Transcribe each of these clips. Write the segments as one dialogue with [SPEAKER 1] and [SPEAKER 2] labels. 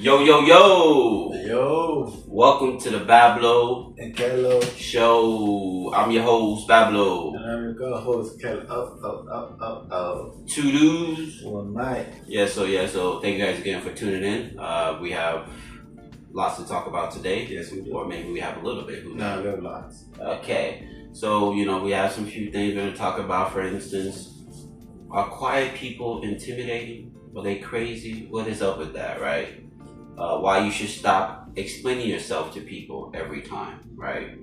[SPEAKER 1] Yo, yo, yo!
[SPEAKER 2] Yo!
[SPEAKER 1] Welcome to the BabloNKeloShow.
[SPEAKER 2] Show.
[SPEAKER 1] I'm your host, Bablo.
[SPEAKER 2] And I'm your co-host, Kelo.
[SPEAKER 1] Two dudes.
[SPEAKER 2] One night.
[SPEAKER 1] Yeah, so thank you guys again for tuning in. We have lots to talk about today.
[SPEAKER 2] Yes, we do.
[SPEAKER 1] Or maybe we have a little bit. Who
[SPEAKER 2] No,
[SPEAKER 1] knows?
[SPEAKER 2] we have lots.
[SPEAKER 1] Okay. So, we have some few things we're going to talk about. For instance, are quiet people intimidating? Are they crazy? What is up with that, right? Why you should stop explaining yourself to people every time, right?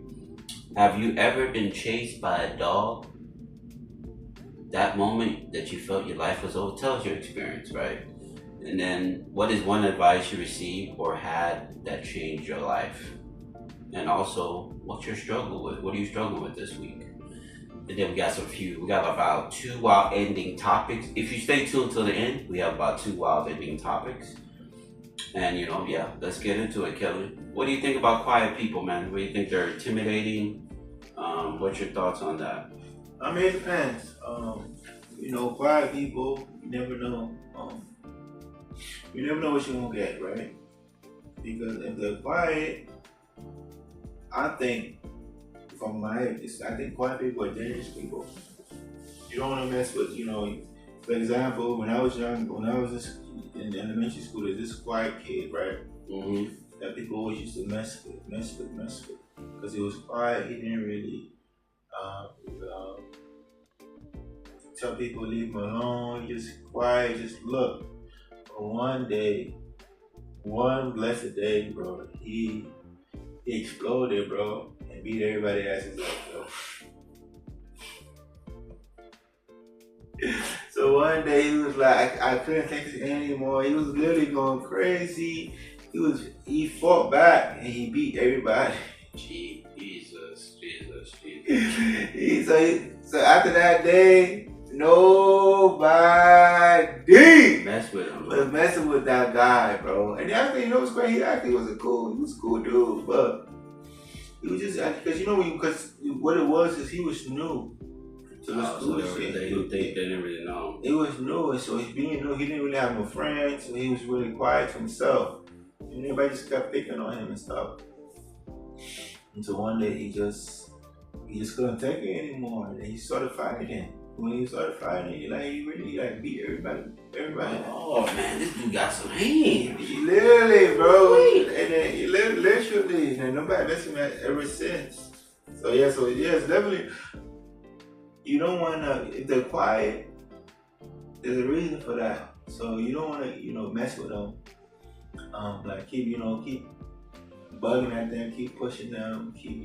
[SPEAKER 1] Have you ever been chased by a dog? That moment that you felt your life was over, tell us your experience, right? And then what is one advice you received or had that changed your life? And also, what's your struggle with? What are you struggling with this week? And then we got about 2 wild ending topics. If you stay tuned till the end, we have about 2 wild ending topics. And let's get into it, Kelly. What do you think about quiet people, man? What do you think they're intimidating? What's your thoughts on that?
[SPEAKER 2] I mean, it depends. Quiet people, you never know. You never know what you're gonna get, right? Because if they're quiet, I think quiet people are dangerous people. You don't want to mess with, for example, when I was young, when I was in elementary school, there's this quiet kid, right?
[SPEAKER 1] Mm-hmm.
[SPEAKER 2] That people always used to mess with. Because he was quiet, he didn't really tell people leave him alone, just quiet, just look. But one blessed day, bro, he exploded, bro, and beat everybody's asses up, bro. So one day he was like, I couldn't take this anymore. He was literally going crazy. He fought back and he beat everybody.
[SPEAKER 1] Jesus.
[SPEAKER 2] So after that day, nobody
[SPEAKER 1] Mess with him.
[SPEAKER 2] was messing with that guy, bro. And the other thing, what's great? He actually was a cool dude, but he was just because what it was is he was new. So
[SPEAKER 1] they didn't really know.
[SPEAKER 2] He was new, and so being new, he didn't really have no friends, so he was really quiet to himself. And everybody just kept picking on him and stuff. And so one day he just couldn't take it anymore, and he started fighting. When he started fighting, he really beat everybody.
[SPEAKER 1] Oh man, this dude got some hands.
[SPEAKER 2] He literally, bro. And then he literally, and nobody messed with him ever since. So it's definitely. You don't want to, if they're quiet, there's a reason for that. So you don't want to, mess with them. Keep bugging at them, keep pushing them, keep,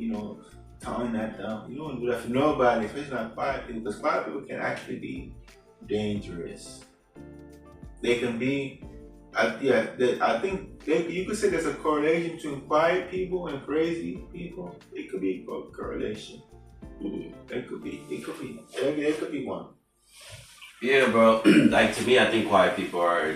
[SPEAKER 2] taunting at them. You don't want to do that for nobody, especially not quiet people, because quiet people can actually be dangerous. They can be, I think you could say there's a correlation between quiet people and crazy people. It could be a correlation. It could be one.
[SPEAKER 1] Yeah, bro. Like, to me, I think quiet people are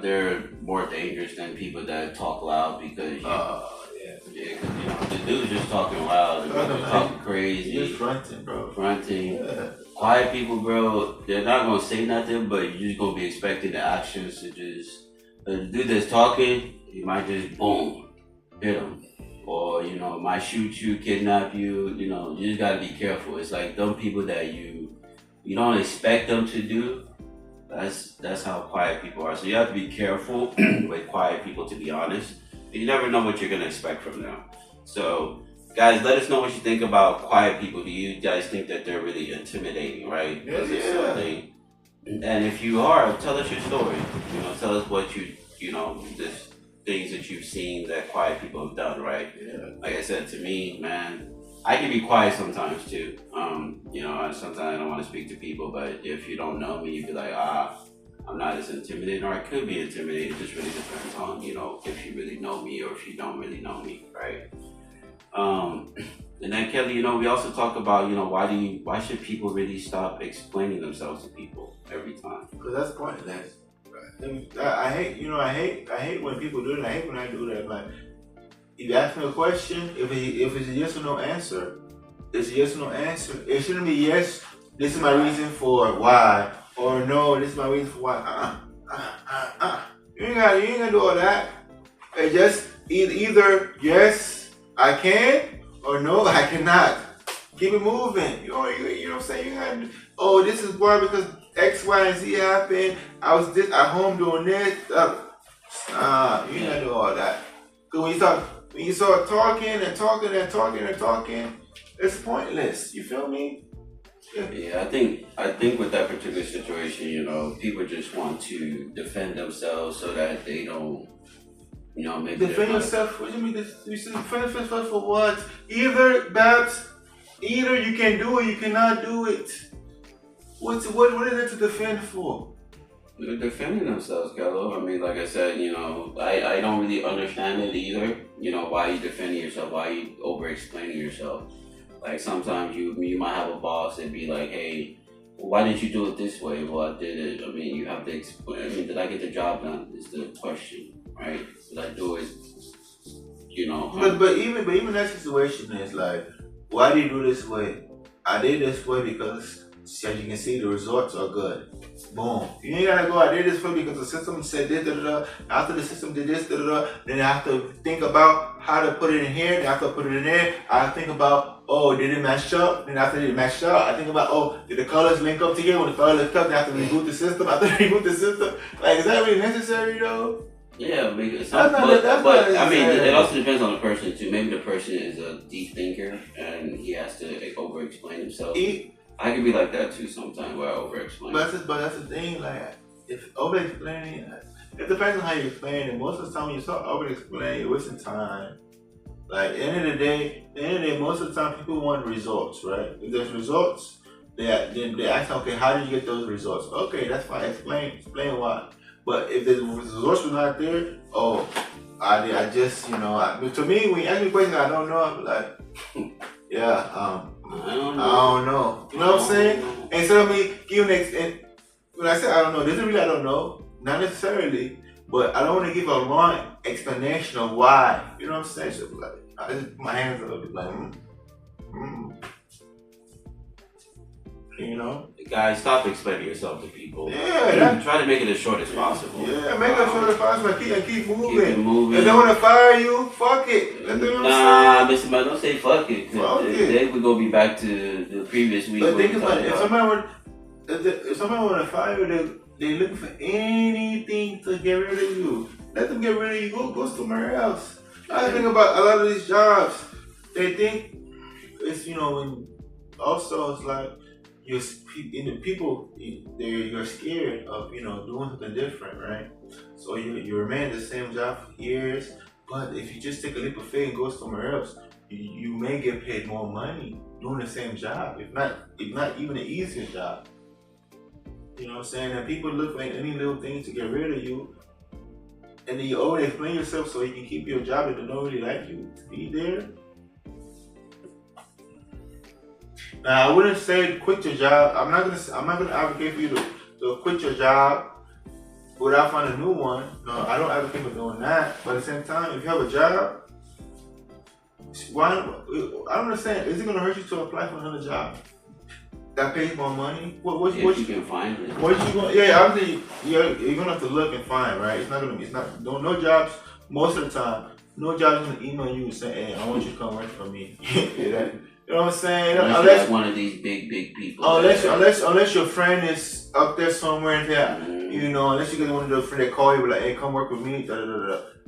[SPEAKER 1] they're more dangerous than people that talk loud because the dude's just talking loud, talking crazy,
[SPEAKER 2] You're fronting, bro.
[SPEAKER 1] Yeah. Quiet people, bro, they're not gonna say nothing, but you're just gonna be expecting the actions to just. The dude that's talking, he might just boom, hit him. Or, might shoot you, kidnap you, you just gotta be careful. It's like them people that you don't expect them to do. That's how quiet people are. So you have to be careful with quiet people, to be honest. You never know what you're gonna expect from them. So guys, let us know what you think about quiet people. Do you guys think that they're really intimidating, right?
[SPEAKER 2] Yeah.
[SPEAKER 1] And if you are, tell us your story. Tell us what this things that you've seen that quiet people have done, right?
[SPEAKER 2] Yeah.
[SPEAKER 1] Like I said, to me, man, I can be quiet sometimes too. Sometimes I don't want to speak to people, but if you don't know me, you'd be like, I'm not as intimidated, or I could be intimidated. It just really depends on, if you really know me or if you don't really know me, right? And then Kelly, we also talk about, why should people really stop explaining themselves to people every time?
[SPEAKER 2] Because that's pointless. I hate when people do that. I hate when I do that. Like, if you ask me a question, if it's a yes or no answer, it's a yes or no answer. It shouldn't be yes, this is my reason for why, or no, this is my reason for why. You ain't gotta do all that. It just either yes I can or no I cannot. Keep it moving. You know what I'm saying? You gotta, oh, this is why because X, Y, and Z happened. I was this at home doing this. You ain't gotta do all that. Cause when you start talking and talking and talking and talking, it's pointless. You feel me?
[SPEAKER 1] Yeah, I think with that particular situation, you know, people just want to defend themselves so that they don't, you know, maybe
[SPEAKER 2] defend yourself. What do you mean? You should defend yourself for what? Either Babs, either you can do it, you cannot do it. What is it to defend for?
[SPEAKER 1] They're defending themselves, Kello. I mean, like I said, you know, I don't really understand it either. You know, why you defending yourself, why you over explaining yourself. Like sometimes you might have a boss and be like, hey, why didn't you do it this way? Well, I did it. I mean, you have to explain. I mean, did I get the job done? Is the question, right? Did I do it? You know.
[SPEAKER 2] But even that situation is like, why do you do this way? I did this way because, as you can see, the results are good. Boom. You ain't gotta go, I did this way because the system said this, da da da. After the system did this, da da da. Then I have to think about how to put it in here. Then I have to put it in there. I think about, oh, did it match up? Then after it matched up, I think about, oh, did the colors link up together? When the colors link up, then I have to reboot the system. I have to reboot the system. Like, is that really necessary though?
[SPEAKER 1] Yeah, because
[SPEAKER 2] That's not
[SPEAKER 1] I mean, it also depends on the person too. Maybe the person is a deep thinker and he has to over explain himself. I can be like that too sometimes where I over explain.
[SPEAKER 2] But that's the thing, like if over explaining, it depends on how you explain it. Most of the time when you start over explaining, you're wasting time. Like at the end of the day, most of the time people want results, right? If there's results, they ask, okay, how did you get those results? Okay, that's fine. Explain why. But if the results were not there, oh, I just, you know, to me, when you ask me questions I don't know, I'm like, yeah, I don't know. You know what I'm saying? Instead of me giving and when I say I don't know, doesn't really I don't know, not necessarily, but I don't want to give a long explanation of why. You know what I'm saying? So like, I just put my hands up, like, You know?
[SPEAKER 1] Guys, stop explaining yourself to people.
[SPEAKER 2] Yeah.
[SPEAKER 1] Try to make it as short as possible.
[SPEAKER 2] Yeah, make it as short as possible. Keep moving.
[SPEAKER 1] Keep it moving.
[SPEAKER 2] If they want to fire you, fuck it.
[SPEAKER 1] Nah, listen, man, don't say fuck it.
[SPEAKER 2] Fuck it.
[SPEAKER 1] Then we're going to be back to the previous week.
[SPEAKER 2] But think about it. If somebody want to fire you, they're looking for anything to get rid of you. Let them get rid of you. Go somewhere else. I think about a lot of these jobs. They think it's, you know, when also it's like, you're scared of, you know, doing something different, right? So you remain the same job for years, but if you just take a leap of faith and go somewhere else, you may get paid more money doing the same job, if not even an easier job. You know what I'm saying? And people look for any little thing to get rid of you, and then you always explain yourself so you can keep your job if they don't really like you to be there. Now, I wouldn't say quit your job. I'm not gonna advocate for you to quit your job without finding a new one. No, I don't advocate for doing that. But at the same time, if you have a job, why? I don't understand. Is it gonna hurt you to apply for another job that pays more money? What
[SPEAKER 1] you can find it.
[SPEAKER 2] What you going? Yeah, obviously you're gonna have to look and find, right? No jobs. Most of the time, no job is gonna email you and say, "Hey, I want you to come work for me." You know what I'm saying?
[SPEAKER 1] Unless one of these big people.
[SPEAKER 2] Unless your friend is up there somewhere and you know, unless you get one of the friends that call you like, hey, come work with me,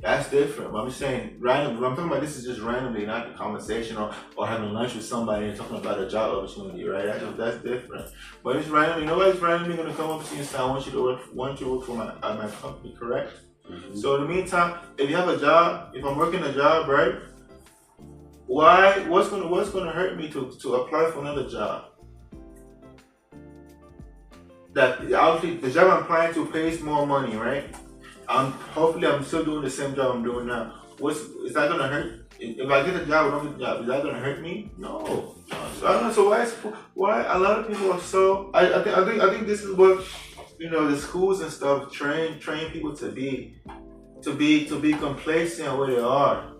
[SPEAKER 2] that's different. But I'm just saying, random. What I'm talking about, this is just randomly, not the conversation or having lunch with somebody and talking about a job opportunity, right? That's different. But it's randomly. Nobody's randomly gonna come up to you and say, I want you to work for my company, correct? Mm-hmm. So in the meantime, if you have a job, if I'm working a job, right? What's gonna hurt me to apply for another job? That obviously the job I'm applying to pays more money, right? Hopefully I'm still doing the same job I'm doing now. Is that gonna hurt? If I get a job or don't get a job, is that gonna hurt me? No. So I don't know. So why a lot of people are so? I think this is what, you know, the schools and stuff train people to be complacent where they are.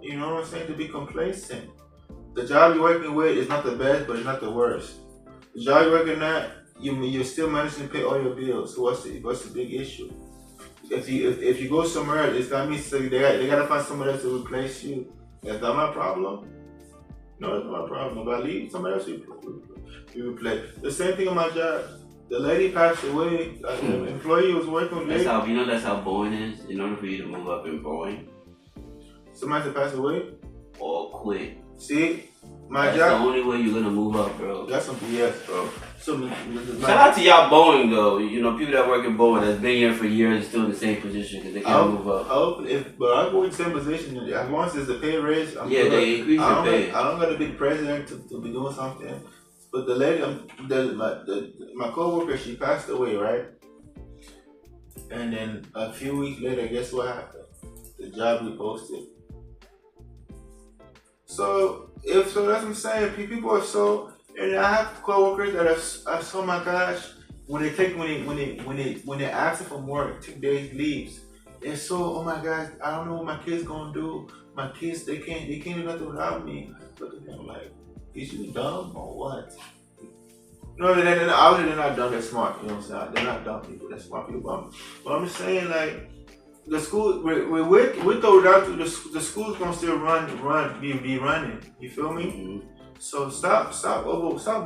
[SPEAKER 2] You know what I'm saying? To be complacent. The job you're working with is not the best, but it's not the worst. The job you're working at, you're still managing to pay all your bills. So what's the big issue? if you go somewhere else, it's that means they gotta find someone else to replace you. That's not my problem. No, it's not my problem. If I leave, somebody else you replace. The same thing on my job. The lady passed away. The employee was working with.
[SPEAKER 1] That's how Boeing is. In order for you to move up in Boeing,
[SPEAKER 2] somebody to pass away
[SPEAKER 1] or quit.
[SPEAKER 2] See,
[SPEAKER 1] That's the only way you're gonna move up, bro.
[SPEAKER 2] That's some BS, bro.
[SPEAKER 1] Shout out to y'all Boeing though. You know, people that work in Boeing that's been here for years and still in the same position because they can't move up.
[SPEAKER 2] But I go in the same position as long as there's a pay raise.
[SPEAKER 1] They increase the pay.
[SPEAKER 2] I don't gotta be the president to be doing something. But the lady, my coworker, she passed away, right? And then a few weeks later, guess what happened? The job we posted. So that's what I'm saying. People are so, and I have coworkers that are so, my gosh, when they ask for more 2 days leaves, they're so, oh my gosh, I don't know what my kids gonna do. My kids, they can't do nothing without me. Look at them like, is you dumb or what? No, obviously they're not dumb, they're smart. You know what I'm saying? They're not dumb people, they're smart people. But I'm just saying, like, the school, with or without the school's gonna still be running. You feel me?
[SPEAKER 1] Mm-hmm.
[SPEAKER 2] So stop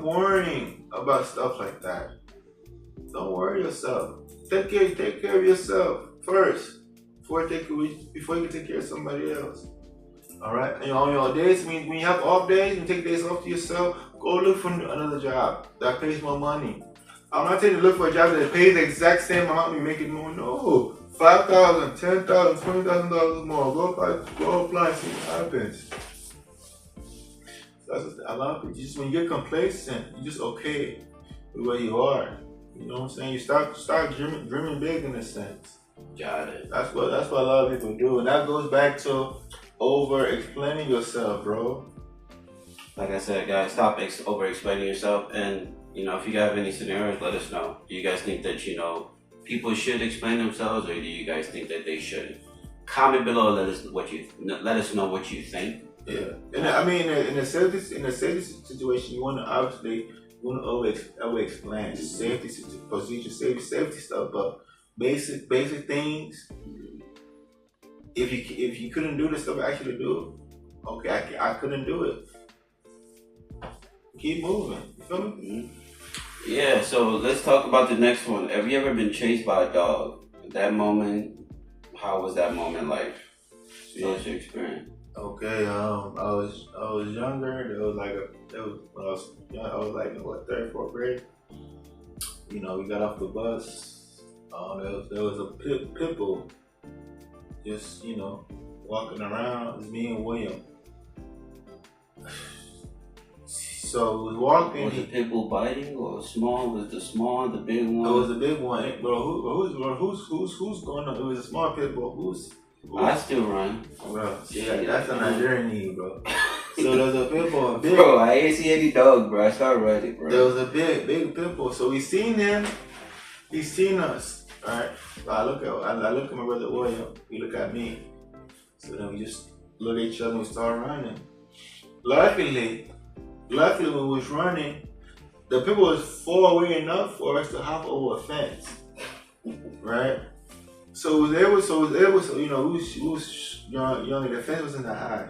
[SPEAKER 2] worrying about stuff like that. Don't worry yourself. Take care of yourself first before you can take care of somebody else. All right. And on your days, when you have off days, you take days off to yourself. Go look for another job that pays more money. I'm not telling you to look for a job that pays the exact same amount you making more. No. $5,000, $10,000, $20,000 more. Go apply and see what happens. A lot of people, just when you get complacent, you're just okay with where you are. You know what I'm saying? You start dreaming big in a sense.
[SPEAKER 1] Got it.
[SPEAKER 2] That's what a lot of people do, and that goes back to over explaining yourself, bro.
[SPEAKER 1] Like I said, guys, stop over explaining yourself, and if you have any scenarios, let us know. Do you guys think that people should explain themselves, or do you guys think that they shouldn't? Comment below. Let us know what you think.
[SPEAKER 2] Yeah, and I mean, in a safety situation, you want to over explain safety procedures, safety stuff, but basic things. If you couldn't do the stuff I actually do, okay, I couldn't do it. Keep moving. You feel me?
[SPEAKER 1] Mm-hmm. Yeah, so let's talk about the next one. Have you ever been chased by a dog? That moment, how was that moment like? What was your experience?
[SPEAKER 2] Okay, I was younger. I was like in third, fourth grade. We got off the bus. There was a pit bull, just walking around. It was me and William. So we walking.
[SPEAKER 1] Was the pit bull biting or small? Was the small, the big one?
[SPEAKER 2] It was a big one, bro. Who's going on? It was a small pit bull.
[SPEAKER 1] I still run.
[SPEAKER 2] Bro, that's a Nigerian need, bro. So there's a pit bull.
[SPEAKER 1] Bro, I ain't see any dog, bro. I started running, bro.
[SPEAKER 2] There was a big pit bull. So we seen him. He seen us. All right. So I look at my brother William. He look at me. So then we just look at each other and we start running. Luckily when we was running, the pit bull was far away enough for us to hop over a fence. Right? So we was young, the fence wasn't that high.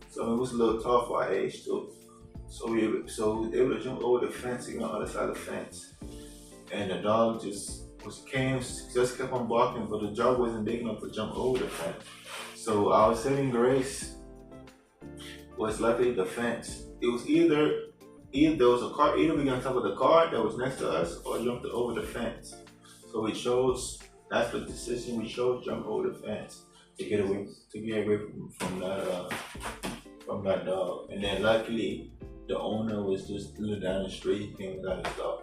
[SPEAKER 2] So it was a little tall for our age too. So we were able to jump over the fence and get on the other side of the fence. And the dog just kept on barking, but the dog wasn't big enough to jump over the fence. So our saving grace was luckily the fence. It was either there was a car, either we got on top of the car that was next to us or jumped over the fence. So we chose. That's the decision we chose: jump over the fence to get away from that dog. And then luckily, the owner was just living down the street. He came and got his dog.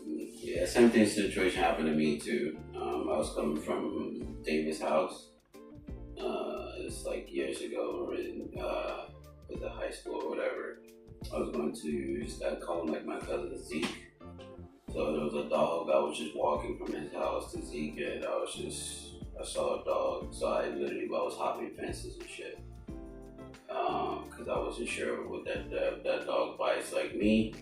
[SPEAKER 1] Yeah, same situation happened to me too. I was coming from Davis' house. It's like years ago, in the high school or whatever. I was going to call him like my cousin Zeke. So there was a dog. I was just walking from his house to Zeke, and I saw a dog. So I was hopping fences and shit. Because I wasn't sure what that dog bites like me.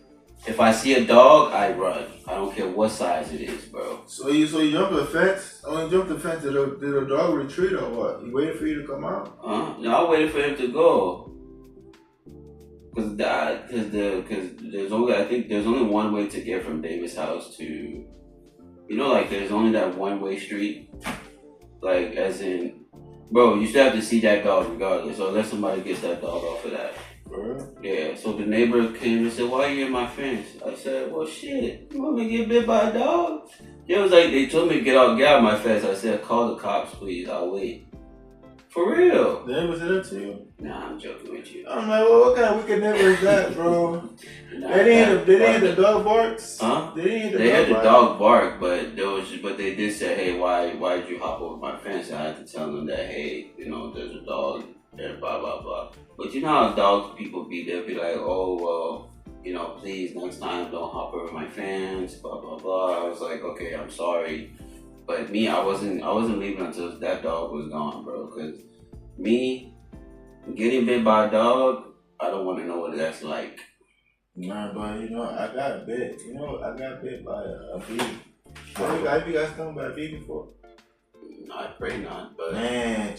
[SPEAKER 1] If I see a dog, I run. I don't care what size it is, bro.
[SPEAKER 2] So you jump the fence? Oh, you jump the fence. Did the dog retreat or what? You waited for you to come out?
[SPEAKER 1] No, I waited for him to go. Cause there's only, I think there's only one way to get from David's house to, like there's only that one way street. Like as in, bro, you still have to see that dog regardless. So let somebody get that dog off of that. Yeah, so the neighbor came and said, "Why are you in my fence?" I said, "Well, shit, you want me to get bit by a dog?" It was like, they told me to get out my fence. I said, "Call the cops, please, I'll wait." For real.
[SPEAKER 2] The neighbor said that to you?
[SPEAKER 1] Nah, I'm joking with you.
[SPEAKER 2] I'm like, well, what kind of wicked neighbor is that, bro? They didn't hear the dog barks?
[SPEAKER 1] Huh?
[SPEAKER 2] They
[SPEAKER 1] had the dog bark, but they did say, "Hey, why did you hop over my fence?" And I had to tell them that, hey, there's a dog there, blah blah blah. But you know how dogs people be? They'll be like, "Oh well, please next time don't hop over my fence, blah blah blah." I was like, okay, I'm sorry, but me, I wasn't leaving until that dog was gone, bro. Cause me getting bit by a dog, I don't want to know what that's like.
[SPEAKER 2] Nah, but I got bit. I got bit by a bee. Have you guys stung by a bee before?
[SPEAKER 1] No, I pray not, but
[SPEAKER 2] man,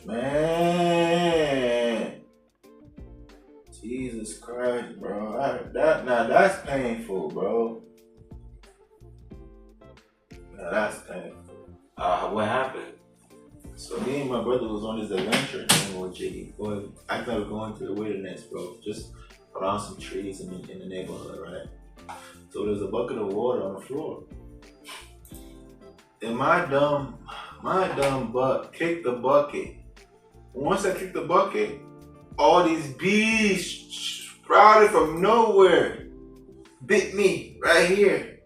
[SPEAKER 2] man. Jesus Christ, bro. That's painful, bro. Now that's painful.
[SPEAKER 1] What happened?
[SPEAKER 2] So me and my brother was on this adventure thing with Jiggy. Boy, I started going to the wilderness, bro. Just around some trees in the neighborhood, right? So there's a bucket of water on the floor. And my dumb butt kicked the bucket. Once I kicked the bucket, all these bees sprouted from nowhere. Bit me right here.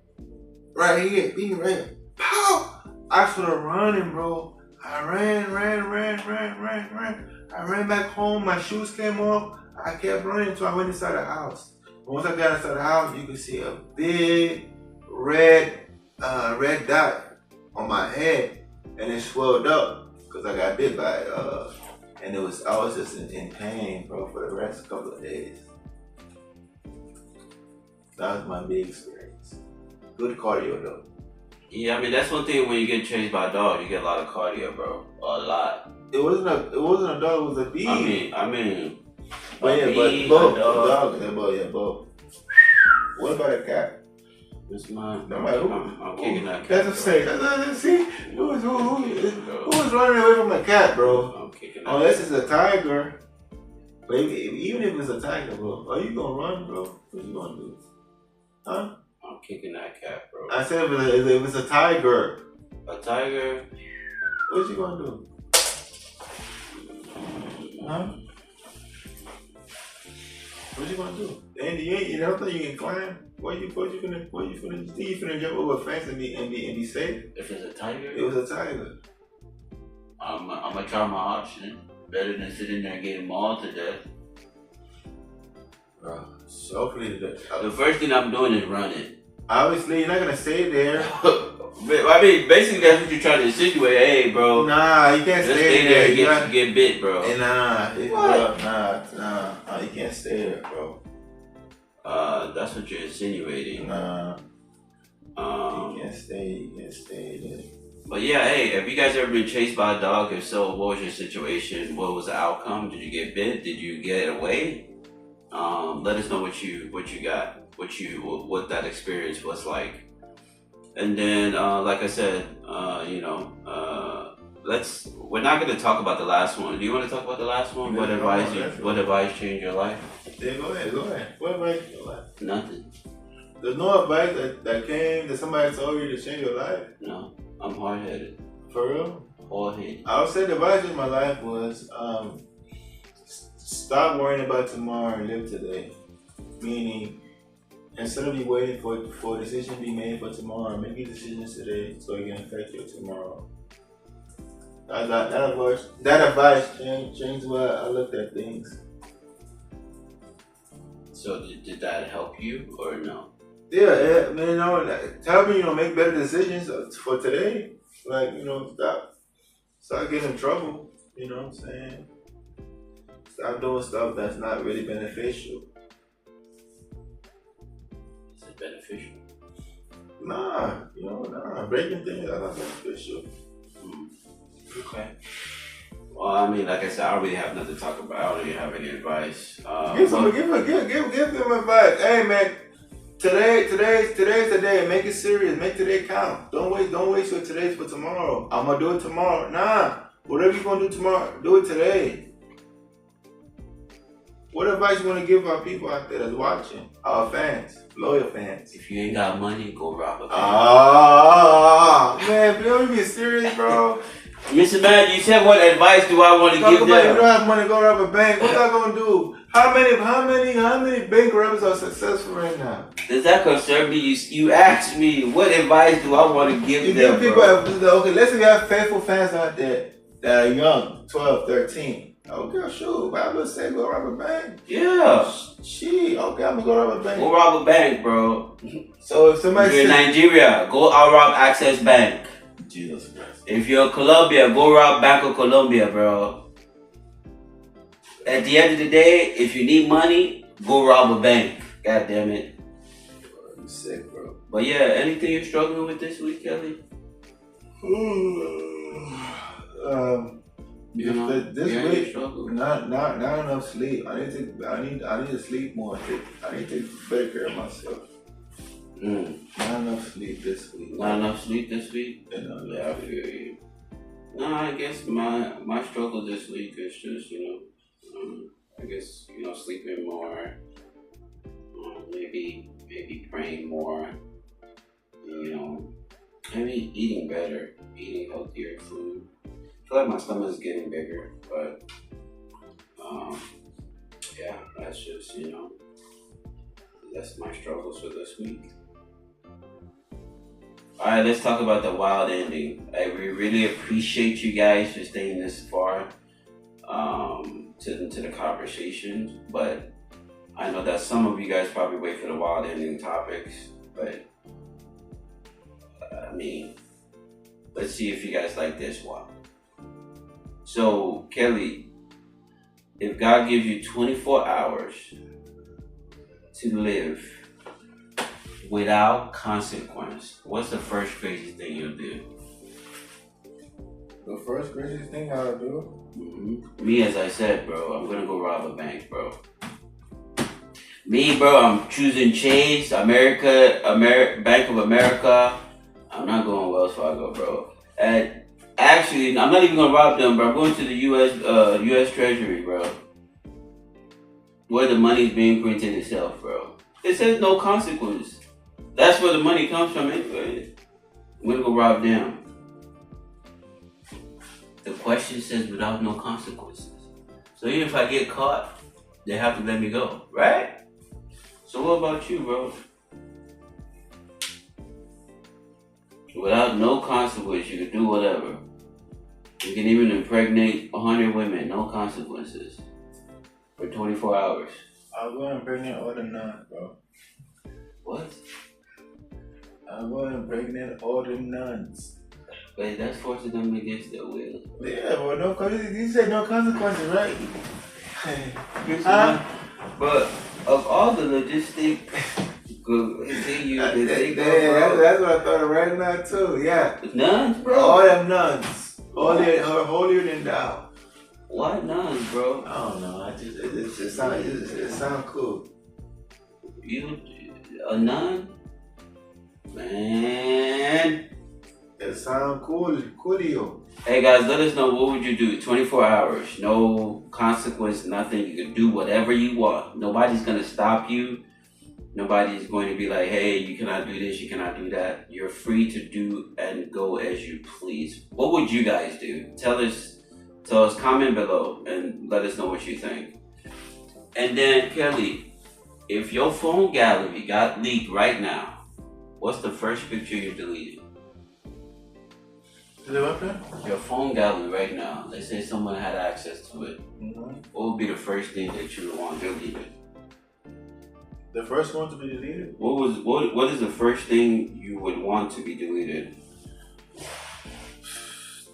[SPEAKER 2] Beat me right here. Pow! I started running, bro. I ran. I ran back home. My shoes came off. I kept running until I went inside the house. Once I got inside the house, you could see a big red dot on my head, and it swelled up because I got bit by it. And I was just in pain, bro, for the rest of a couple of days. That was my big experience. Good cardio though.
[SPEAKER 1] Yeah, I mean that's one thing when you get chased by a dog, you get a lot of cardio, bro. A lot.
[SPEAKER 2] It wasn't a dog, it was a bee.
[SPEAKER 1] I mean
[SPEAKER 2] but both. What about a cat?
[SPEAKER 1] It's mine.
[SPEAKER 2] I'm
[SPEAKER 1] kicking that cat.
[SPEAKER 2] That's a see? Who was running away from a cat, bro?
[SPEAKER 1] I'm kicking that.
[SPEAKER 2] Unless it's a tiger. But even if it's a tiger, bro, are you gonna run, bro? What you gonna do? Huh?
[SPEAKER 1] I'm kicking that cat, bro.
[SPEAKER 2] I said if it's a tiger.
[SPEAKER 1] A tiger?
[SPEAKER 2] What you gonna do? Huh? What you gonna do? And you don't think you can climb? What you finna jump over a fence and be safe?
[SPEAKER 1] If it's a tiger?
[SPEAKER 2] It was a tiger.
[SPEAKER 1] I'm gonna try my option. Better than sitting there and getting mauled to death.
[SPEAKER 2] Bro, so hopefully
[SPEAKER 1] the first thing I'm doing is running.
[SPEAKER 2] Obviously, you're not gonna stay there.
[SPEAKER 1] I mean, basically that's what you're trying to insinuate. Hey, bro.
[SPEAKER 2] Nah, you can't stay there.
[SPEAKER 1] You get bit, bro.
[SPEAKER 2] Nah, you can't stay there, bro.
[SPEAKER 1] That's what you're insinuating.
[SPEAKER 2] Nah. You can't stay there.
[SPEAKER 1] But yeah, hey, have you guys ever been chased by a dog? If so, what was your situation? What was the outcome? Did you get bit? Did you get away? Let us know what you got, what that experience was like. And then, like I said, we're not going to talk about the last one. Do you want to talk about the last one? What advice changed your life?
[SPEAKER 2] Yeah, go ahead. What advice changed your life?
[SPEAKER 1] Nothing.
[SPEAKER 2] There's no advice that somebody told you to change your life?
[SPEAKER 1] No, I'm hard-headed.
[SPEAKER 2] For real?
[SPEAKER 1] Hard-headed.
[SPEAKER 2] I would say the advice in my life was stop worrying about tomorrow and live today. Meaning, instead of you waiting for a decision to be made for tomorrow, make your decisions today so it can affect your tomorrow. That advice changed the way I looked at things.
[SPEAKER 1] So did that help you or no?
[SPEAKER 2] Yeah, man, tell me, make better decisions for today. Like, stop getting in trouble. You know what I'm saying? Stop doing stuff that's not really beneficial.
[SPEAKER 1] beneficial.
[SPEAKER 2] Nah, breaking things are not beneficial.
[SPEAKER 1] Okay. Well, I mean, like I said, I don't really have nothing to talk about. I don't really have any advice.
[SPEAKER 2] Give them advice. Hey man, today's the day. Make it serious. Make today count. Don't waste your today for tomorrow. I'm gonna do it tomorrow. Nah, whatever you're gonna do tomorrow, do it today. What advice you want to give our people out there that's watching? Our fans, loyal fans.
[SPEAKER 1] If you ain't got money, go rob a bank.
[SPEAKER 2] Man, don't be serious, bro.
[SPEAKER 1] Mr. Man, you said what advice do I want to give them?
[SPEAKER 2] If you don't have money, go rob a bank. What y'all gonna do? How many bank robbers are successful right now?
[SPEAKER 1] Does that concern me? You asked me what advice do I want to give them?
[SPEAKER 2] Give people okay, let's say you have faithful fans out there that are young, 12, 13. Okay, sure. Bible said go rob a bank.
[SPEAKER 1] Yeah.
[SPEAKER 2] Okay, I'm gonna go rob a bank.
[SPEAKER 1] Go rob a bank, bro.
[SPEAKER 2] So if somebody
[SPEAKER 1] you're in Nigeria, go out rob Access Bank.
[SPEAKER 2] Jesus Christ.
[SPEAKER 1] If you're in Colombia, go rob Bank of Colombia, bro. At the end of the day, if you need money, go rob a bank. God damn it.
[SPEAKER 2] I'm sick, bro.
[SPEAKER 1] But yeah, anything you're struggling with this week, Kelly?
[SPEAKER 2] This week, not enough sleep. I need to sleep more. I need to take better care of myself. Not enough sleep this week.
[SPEAKER 1] Not enough sleep this week?
[SPEAKER 2] Yeah,
[SPEAKER 1] I feel you. No, I guess my struggle this week is just, I guess, sleeping more, maybe praying more, maybe eating better, eating healthier food. I feel like my stomach is getting bigger, but yeah, that's just, that's my struggles for this week. Alright, let's talk about the wild ending. We really appreciate you guys for staying this far to the conversation, but I know that some of you guys probably wait for the wild ending topics, but I mean, let's see if you guys like this one. So, Kelly, if God gives you 24 hours to live without consequence, what's the first crazy thing you'll do?
[SPEAKER 2] The first crazy thing I'll do?
[SPEAKER 1] Me, as I said, bro, I'm gonna go rob a bank, bro. Me, bro, I'm choosing Chase, Bank of America. I'm not going Wells Fargo, bro. And actually, I'm not even gonna rob them, bro. I'm going to the U.S. Treasury, bro, where the money's being printed itself, bro. It says no consequence. That's where the money comes from anyway. I'm gonna go rob them. The question says without no consequences. So even if I get caught, they have to let me go, right? So what about you, bro? Without no consequence, you can do whatever. You can even impregnate 100 women, no consequences, for 24 hours.
[SPEAKER 2] I'll go and impregnate all the nuns, bro.
[SPEAKER 1] What?
[SPEAKER 2] I'll go and impregnate all the nuns.
[SPEAKER 1] Wait, that's forcing them against their will.
[SPEAKER 2] Yeah, but no consequences. You said no consequences, right?
[SPEAKER 1] But of all the logistic,
[SPEAKER 2] that's what I thought of right now too. Yeah,
[SPEAKER 1] nuns, bro.
[SPEAKER 2] All them nuns, holier than thou.
[SPEAKER 1] Why nuns, bro?
[SPEAKER 2] I don't know. It sounds cool.
[SPEAKER 1] You a nun, man?
[SPEAKER 2] It sounds coolio.
[SPEAKER 1] Hey guys, let us know, what would you do? 24 hours, no consequence, nothing. You can do whatever you want. Nobody's gonna stop you. Nobody's going to be like, hey, you cannot do this, you cannot do that. You're free to do and go as you please. What would you guys do? Tell us, comment below and let us know what you think. And then, Kelly, if your phone gallery got leaked right now, what's the first picture you're deleting? Your phone gallery right now. Let's say someone had access to it. What would be the first thing that you would want deleted?
[SPEAKER 2] The first one to be deleted?
[SPEAKER 1] What is the first thing you would want to be deleted?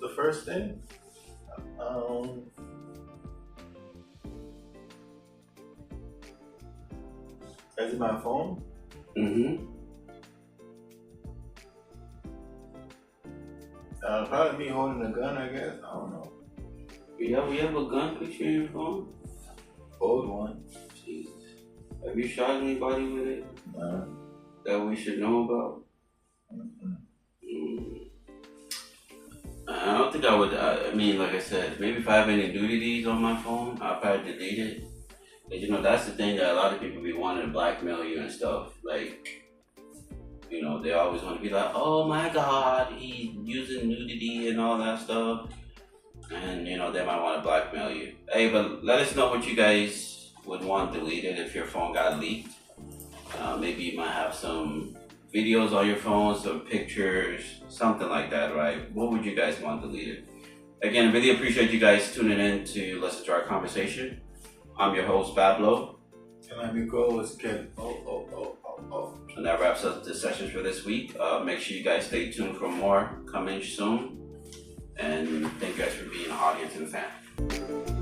[SPEAKER 2] The first thing? Is it my phone? Probably me holding a gun, I guess. I don't know.
[SPEAKER 1] You have a gun picture in your phone?
[SPEAKER 2] Old one.
[SPEAKER 1] Jesus. Have you shot anybody with it?
[SPEAKER 2] No.
[SPEAKER 1] That we should know about?
[SPEAKER 2] Mm-hmm.
[SPEAKER 1] I don't think I would. I mean, like I said, maybe if I have any nudities on my phone, I'll probably delete it. But you know, that's the thing that a lot of people be wanting to blackmail you and stuff. Like, you know, they always want to be like, oh my God, he's using nudity and all that stuff. And, you know, they might want to blackmail you. Hey, but let us know what you guys would want deleted if your phone got leaked. Maybe you might have some videos on your phone, some pictures, something like that, right? What would you guys want deleted? Again, I really appreciate you guys tuning in to listen to our conversation. I'm your host, Bablo.
[SPEAKER 2] And I'm your co-host, Kevin.
[SPEAKER 1] And that wraps up the sessions for this week. Make sure you guys stay tuned for more coming soon. And thank you guys for being an audience and fan.